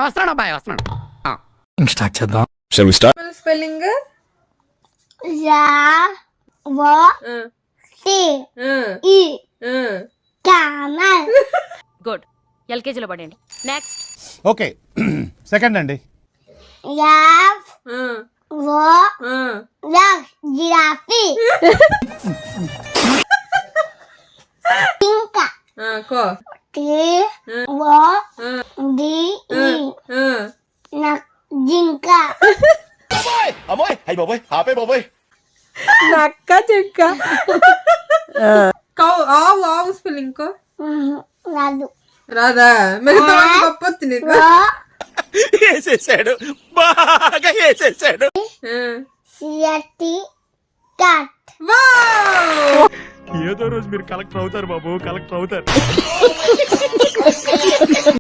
వస్తున్నాడు అబ్బాయి వస్తున్నాడు. స్టార్ట్ చేద్దాం. Spelling good. ఎల్కేజీలో పడండి. నెక్స్ట్. ఓకే సెకండ్ అండి. జిరాఫీ ఇంకా కో జింక నక్క జింక. ఆవు ఆవు స్పెల్లింగ్ కో రాదు రాదా? మిగతా గొప్ప వచ్చి నీకు. వేసేసాడు, బాగా వేసేసాడు. కట్. ఏదో రోజు మీరు కలెక్టర్ అవుతారు బాబు, కలెక్టర్ అవుతారు.